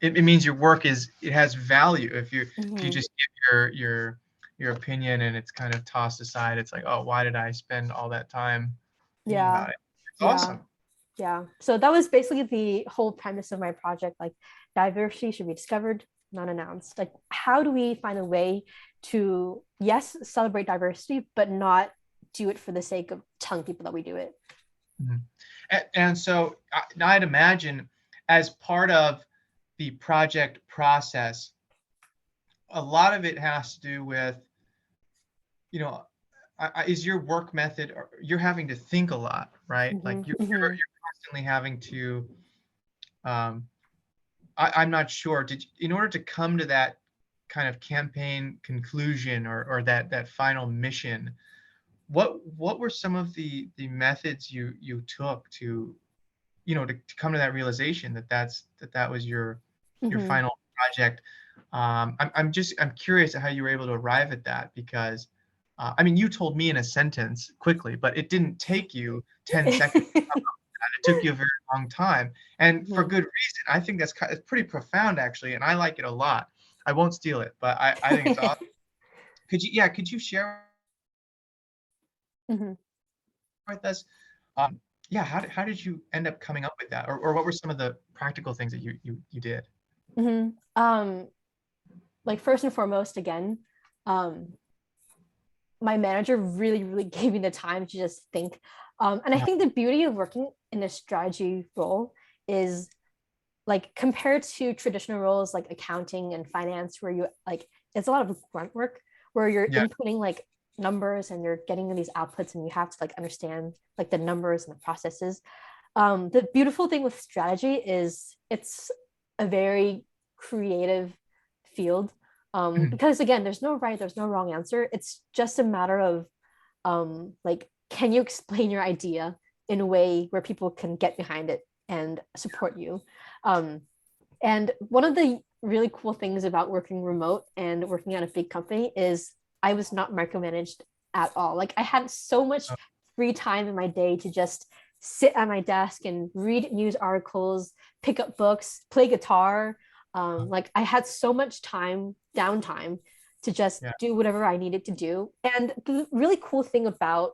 basically. it means your work is it has value if you Mhm. just give your opinion and it's kind of tossed aside. It's like, oh, why did I spend all that time thinking Yeah. about it? It's Yeah. awesome. Yeah. So that was basically the whole premise of my project. Like, diversity should be discovered, not announced. Like, how do we find a way to, yes, celebrate diversity, but not do it for the sake of telling people that we do it? Mhm. And so I'd imagine as part of the project process, a lot of it has to do with, you know, is your work method, you're having to think a lot, right? Like Mm-hmm. you're Mm-hmm. constantly having to, um, I'm not sure, in order to come to that kind of campaign conclusion or that final mission, what were some of the methods you took to, to come to that realization that was your Mm-hmm. final project. I'm curious how you were able to arrive at that, because I mean, you told me in a sentence quickly, but it didn't take you 10 seconds. It took you a very long time, and for Mm-hmm. good reason. I think it's pretty profound, actually, and I like it a lot. I won't steal it, but I think it's awesome. Could you share Mm-hmm. with us? Um, yeah, how did you end up coming up with that, or what were some of the practical things that you did? Mm-hmm. Like, first and foremost, again, um, my manager really, really gave me the time to just think. And I think the beauty of working in a strategy role is, like, compared to traditional roles like accounting and finance, where you like, it's a lot of grunt work where you're Yeah. inputting like numbers and you're getting these outputs and you have to like understand like the numbers and the processes. The beautiful thing with strategy is it's a very creative field, Mhm. because again, there's no right, there's no wrong answer. It's just a matter of, like, can you explain your idea in a way where people can get behind it and support you? um, and one of the really cool things about working remote and working at a big company is I was not micromanaged at all. Like, I had so much free time in my day to just sit at my desk and read news articles, pick up books, play guitar. Like, I had so much time, downtime, to just Yeah. do whatever I needed to do. And the really cool thing about,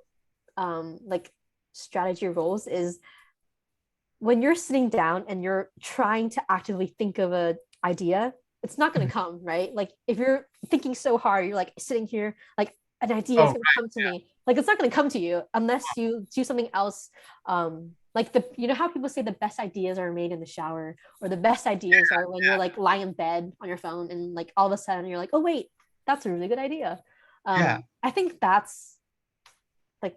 like, strategy roles is when you're sitting down and you're trying to actively think of an idea, it's not going Mhm. to come, right? Like, if you're thinking so hard, you're like sitting here, like, an idea is Oh, going to come to me. Like, it's not going to come to you unless you do something else. Like, you know how people say the best ideas are made in the shower, or the best ideas are when you're like lying in bed on your phone and like all of a sudden you're like, oh wait, that's a really good idea. yeah. I think that's like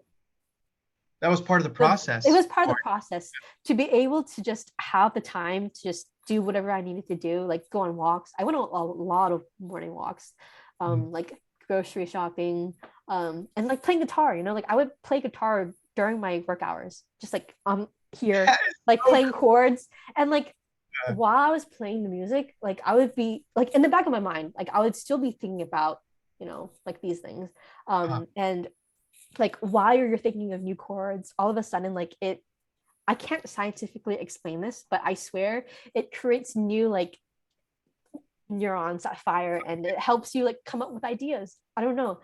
That was part of the it process. was part of the process to be able to just have the time to just do whatever I needed to do, like go on walks. I went on a lot of morning walks, Mhm. like grocery shopping, and like playing guitar. Like, I would play guitar during my work hours, just like here, That is like so playing chords, and like cool. while I was playing the music, like I would be like in the back of my mind, like I would still be thinking about, like these things, Uh, and like while you're thinking of new chords, all of a sudden, like, I can't scientifically explain this, but I swear it creates new like neurons that fire and it helps you like come up with ideas. I don't know.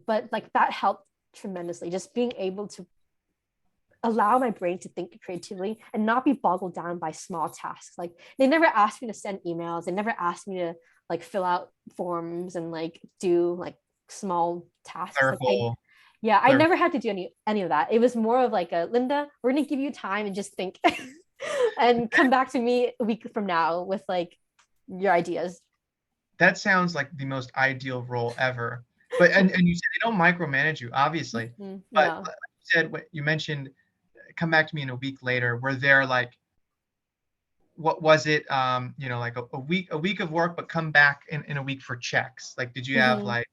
But like that helped tremendously, just being able to allow my brain to think creatively and not be boggled down by small tasks. Like, they never asked me to send emails, they never asked me to like fill out forms and like do like small tasks. Like, clerical, I clerical. never had to do any of that. It was more of like, a Linda, we're gonna give you time and just think and come back to me a week from now with like your ideas. That sounds like the most ideal role ever. But and you said they don't micromanage you, obviously. But No. like you said, what you mentioned, come back to me in a week later. Were there like, what was it? Like a week of work, but come back in a week for checks. Like, did you have Mhm. like,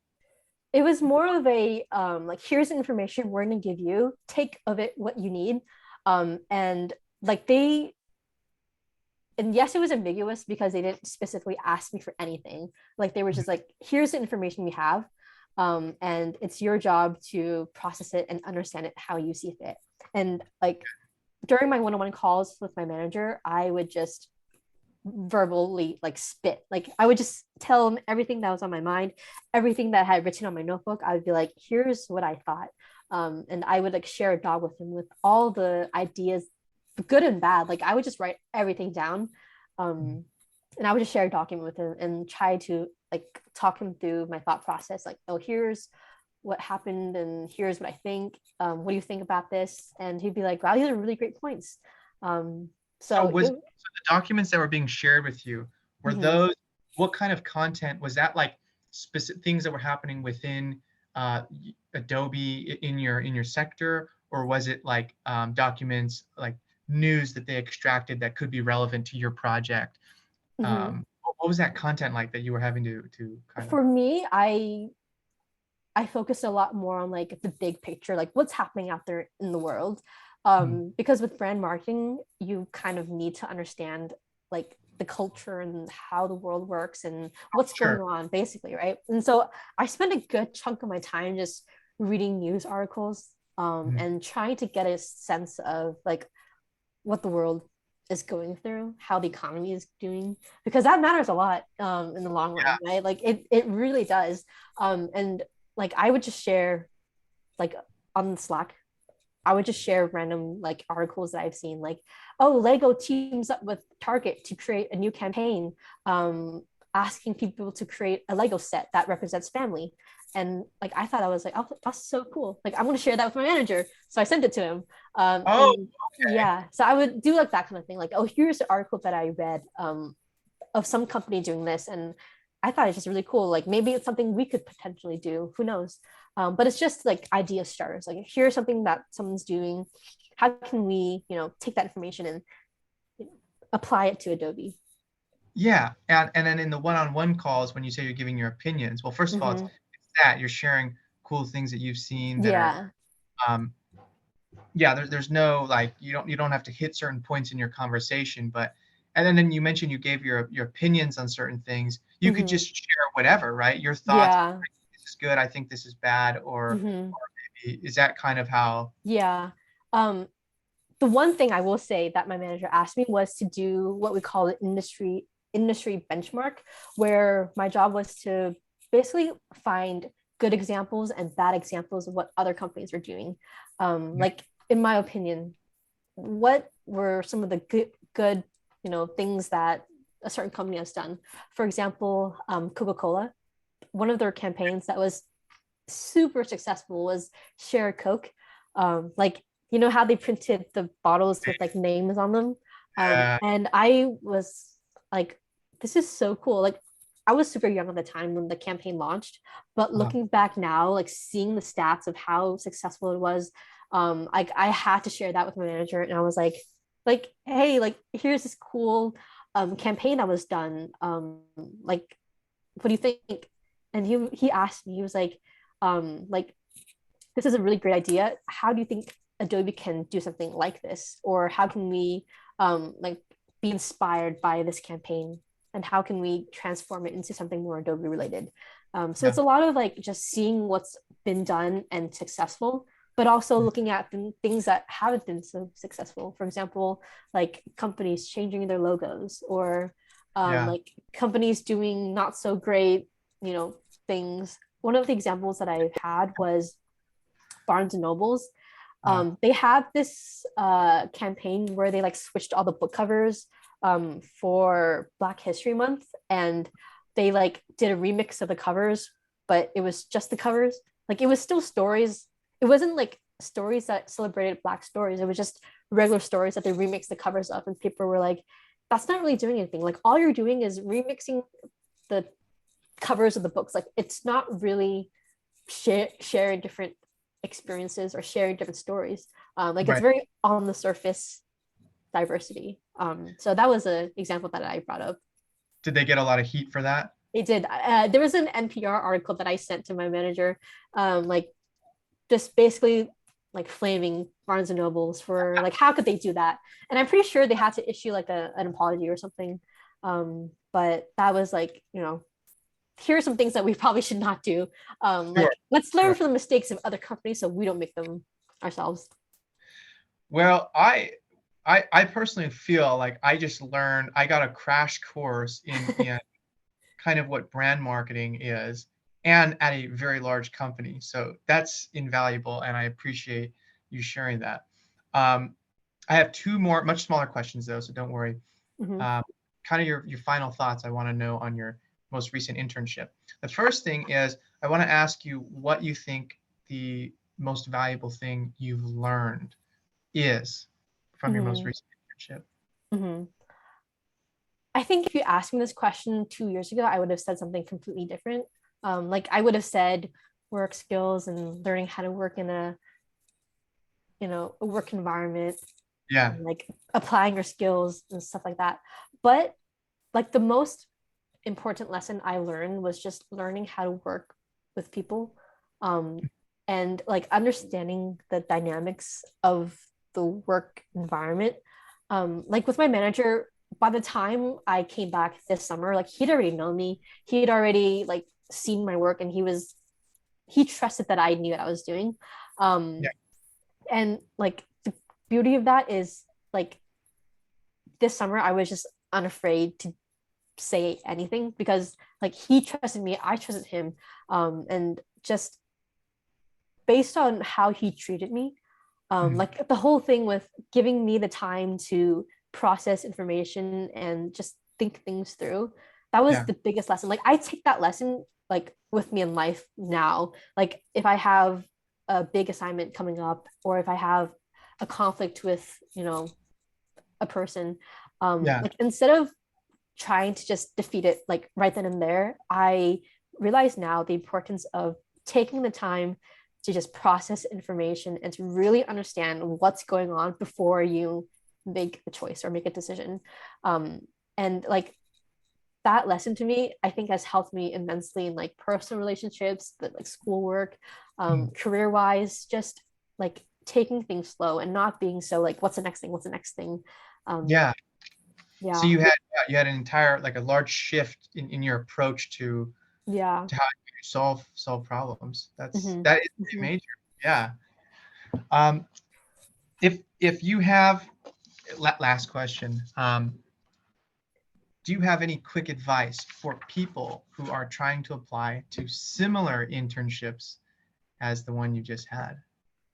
It was more of a, like, here's the information we're going to give you, take of it what you need. And like, and yes, it was ambiguous because they didn't specifically ask me for anything. Like, they were just like, here's the information we have, and it's your job to process it and understand it how you see fit. And like, during my one-on-one calls with my manager, I would just verbally like spit. Like I would just tell him everything that was on my mind, everything that I had written on my notebook. I would be like, here's what I thought. And I would like share a doc with him with all the ideas, good and bad. Like I would just write everything down. Mhm. And I would just share a document with him and try to like talk him through my thought process. Like, oh, here's what happened and here's what I think. What do you think about this? And he'd be like, wow, these are really great points. Um, So so was it, so the documents that were being shared with you, were mhm. those, what kind of content was that, like specific things that were happening within Adobe in your sector, or was it like documents like news that they extracted that could be relevant to your project? Mhm. What was that content like that you were having to kind of? For me, I focus a lot more on like the big picture, like what's happening out there in the world. Mhm. Because with brand marketing, you kind of need to understand like the culture and how the world works and what's going Sure. on, basically, right? And so I spend a good chunk of my time just reading news articles Mhm. and trying to get a sense of like what the world is going through, how the economy is doing, because that matters a lot in the long run, right? Like it really does. And like I would just share like on Slack, I would just share random like articles that I've seen, like, oh, Lego teams up with Target to create a new campaign, um, asking people to create a Lego set that represents family. And like I thought I was like, oh, that's so cool. Like I'm gonna share that with my manager. So I sent it to him. Oh, And okay. yeah, so I would do like that kind of thing. Like, oh, here's the article that I read of some company doing this, and I thought it's just really cool. Like maybe it's something we could potentially do. Who knows? But it's just like idea starters. Like here's something that someone's doing. How can we, take that information and apply it to Adobe? Yeah, and then in the one-on-one calls, when you say you're giving your opinions, well, first of all, Mm-hmm. it's that you're sharing cool things that you've seen that are, Yeah. um, yeah, there's no like you don't have to hit certain points in your conversation, but and then you mentioned you gave your opinions on certain things. You could Mm-hmm. just share whatever, right? Your thoughts. Yeah. This is good. I think this is bad, Mm-hmm. or maybe is that kind of how? Yeah. Um, the one thing I will say that my manager asked me was to do what we call an industry benchmark, where my job was to basically find good examples and bad examples of what other companies are doing. Like in my opinion, what were some of the good things that a certain company has done? For example, Coca-Cola, one of their campaigns that was super successful was Share a Coke. Like how they printed the bottles with like names on them. Uh, And I was like, this is so cool. Like I was super young at the time when the campaign launched, but uh, looking back now, like seeing the stats of how successful it was, like I had to share that with my manager, and I was like, hey, like here's this cool campaign that was done. Like, what do you think? And he asked me, he was like this is a really great idea. How do you think Adobe can do something like this? Or how can we like be inspired by this campaign? And how can we transform it into something more Adobe related? So yeah, it's a lot of like just seeing what's been done and successful, but also looking at things that haven't been so successful. For example, like companies changing their logos, or yeah, like companies doing not so great, you know, things. One of the examples that I had was Barnes and Nobles. uh, They had this campaign where they like switched all the book covers for Black History Month, and they like did a remix of the covers, but it was just the covers. Like it was still stories. It wasn't like stories that celebrated Black stories. It was just regular stories that they remixed the covers of, and people were like, "That's not really doing anything. Like all you're doing is remixing the covers of the books. Like it's not really sharing different experiences or sharing different stories. Like it's right. very on the surface diversity. So that was an example that I brought up. Did they get a lot of heat for that? It did. There was an NPR article that I sent to my manager, like just basically like flaming Barnes and Nobles for like how could they do that? And I'm pretty sure they had to issue like an apology or something. But that was like here are some things that we probably should not do. Sure, Like let's learn sure. from the mistakes of other companies so we don't make them ourselves. Well, I personally feel like I got a crash course in kind of what brand marketing is, and at a very large company. So that's invaluable, and I appreciate you sharing that. Um, I have two more, much smaller questions though, so don't worry. Mhm. Um, Kind of your final thoughts I want to know on your most recent internship. The first thing is I want to ask you what you think the most valuable thing you've learned is from your most Mhm. recent internship. Mhm. I think if you asked me this question 2 years ago, I would have said something completely different. Like I would have said work skills and learning how to work in a work environment, Yeah, and like applying your skills and stuff like that. But like the most important lesson I learned was just learning how to work with people, um, and like understanding the dynamics of the work environment. Like with my manager, by the time I came back this summer, like he'd already known me. He'd already like seen my work, and he trusted that I knew what I was doing. yeah, Um, and like the beauty of that is like this summer I was just unafraid to say anything because like he trusted me, I trusted him, and just based on how he treated me, mm, like the whole thing with giving me the time to process information and just think things through, that was yeah, the biggest lesson. Like I take that lesson like with me in life now. Like if I have a big assignment coming up, or if I have a conflict with a person, yeah, like instead of trying to just defeat it like right then and there, I realize now the importance of taking the time to just process information and to really understand what's going on before you make a choice or make a decision. And like that lesson to me, I think has helped me immensely in like personal relationships, but like schoolwork, mm, career wise, just like taking things slow and not being so like, what's the next thing? What's the next thing? Um, yeah. So yeah, you had an entire like a large shift in your approach yeah. to how you solve problems. Mm-hmm. That is pretty Mm-hmm. major. Yeah. Um, if you have last question, do you have any quick advice for people who are trying to apply to similar internships as the one you just had?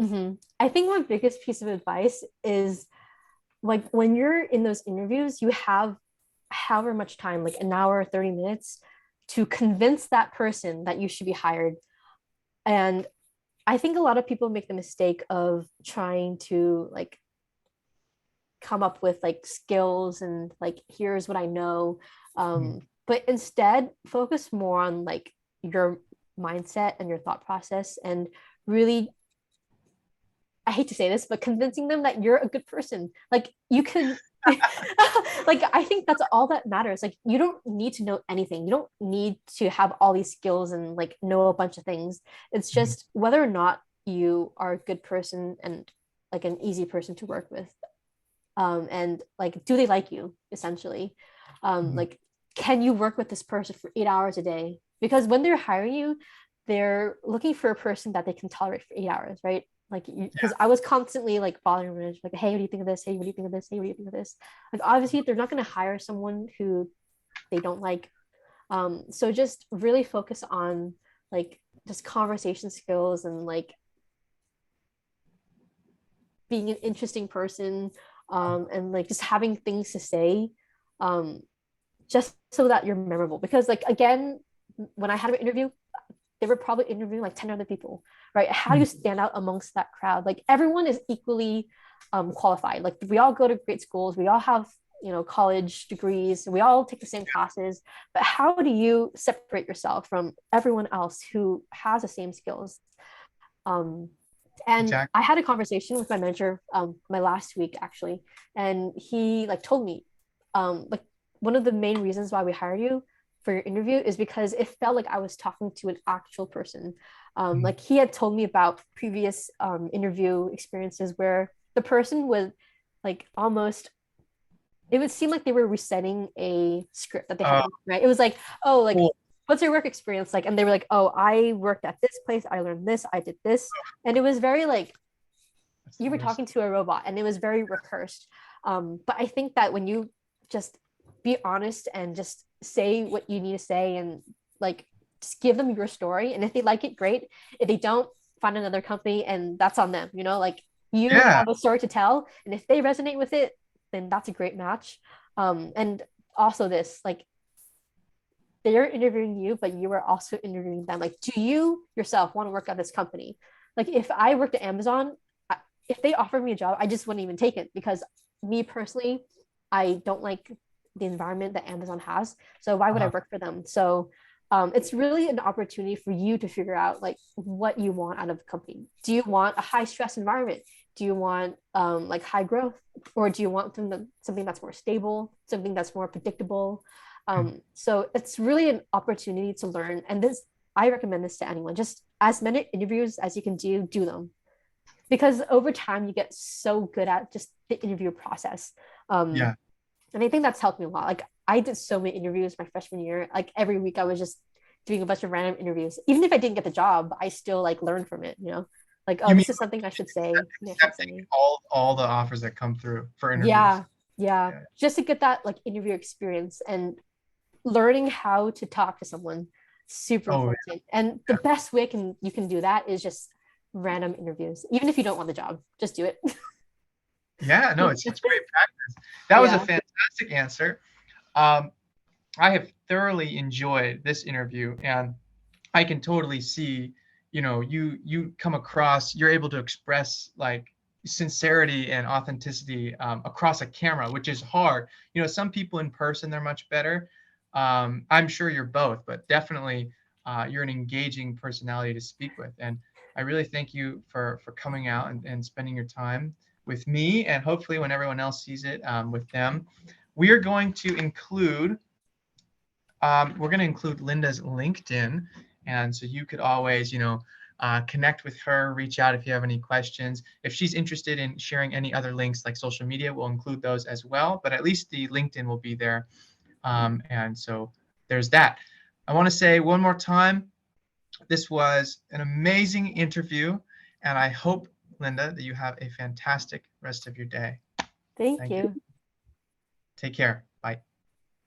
Mm-hmm. I think my biggest piece of advice is like when you're in those interviews, you have however much time, like an hour, 30 minutes, to convince that person that you should be hired. And I think a lot of people make the mistake of trying to like come up with like skills and like here's what I know. Mm, But instead focus more on like your mindset and your thought process, and really, I hate to say this, but convincing them that you're a good person. Like you can like I think that's all that matters. Like you don't need to know anything. You don't need to have all these skills and like know a bunch of things. It's mhm, just whether or not you are a good person and like an easy person to work with. And like do they like you essentially? mhm. Like can you work with this person for 8 hours a day? Because when they're hiring you, they're looking for a person that they can tolerate for 8 hours, right? Like because I was constantly like bothering them, like, hey, what do you think of this? Hey, what do you think of this? Hey, what do you think of this? Like obviously they're not going to hire someone who they don't like. So just really focus on like just conversation skills and like being an interesting person, and like just having things to say, um, just so that you're memorable. Because like again, when I had an interview, they were probably interviewing like 10 other people, right? How do Mm, you stand out amongst that crowd? Like everyone is equally qualified. Like we all go to great schools, we all have college degrees, we all take the same classes, but how do you separate yourself from everyone else who has the same skills? um, and exactly. I had a conversation with my manager my last week actually, and he like told me like one of the main reasons why we hired you for your interview is because it felt like I was talking to an actual person. Mm, Like he had told me about previous interview experiences where the person would like almost, it would seem like they were reciting a script that they had uh, written, right? It was like, oh, like, cool. what's your work experience like? And they were like, oh, I worked at this place, I learned this, I did this. And it was very like That's the you were worst. talking to a robot, and it was very rehearsed. But I think that when you just be honest and just say what you need to say, and like just give them your story, and if they like it, great. If they don't, find another company, and that's on them. Like you Yeah. have a story to tell, and if they resonate with it, then that's a great match. And also this, like, they're interviewing you, but you are also interviewing them. Like, do you yourself want to work at this company? Like, if I worked at Amazon, if they offered me a job, I just wouldn't even take it, because me personally, I don't like the environment that Amazon has. So why would I Uh, work for them? So it's really an opportunity for you to figure out like what you want out of a company. Do you want a high stress environment? Do you want like high growth, or do you want something that's more stable, something that's more predictable? So it's really an opportunity to learn. And this, I recommend this to anyone. Just as many interviews as you can do them, because over time you get so good at just the interview process. yeah. And I think that's helped me a lot. Like I did so many interviews my freshman year. Like every week I was just doing a bunch of random interviews. Even if I didn't get the job, I still like learned from it. Like, oh, You mean this is something I should say. I should accepting say. all the offers that come through for interviews? Yeah, yeah. Yeah. Just to get that like interview experience, and learning how to talk to someone, super Oh, important. And the best way you can do that is just random interviews. Even if you don't want the job, just do it. yeah. No, it's great practice. That was a Yeah. fantastic answer. Um, I have thoroughly enjoyed this interview, and I can totally see, you come across, you're able to express like sincerity and authenticity across a camera, which is hard. Some people in person, they're much better. I'm sure you're both, but definitely you're an engaging personality to speak with. And I really thank you for coming out and spending your time with me, and hopefully when everyone else sees it, with them. We are going to include we're going to include Linda's LinkedIn. And so you could always, connect with her, reach out if you have any questions. If she's interested in sharing any other links like social media, we'll include those as well. But at least the LinkedIn will be there. And so there's that. I want to say one more time, this was an amazing interview. And I hope, Linda, that you have a fantastic rest of your day. Thank Thank you. you. Take care.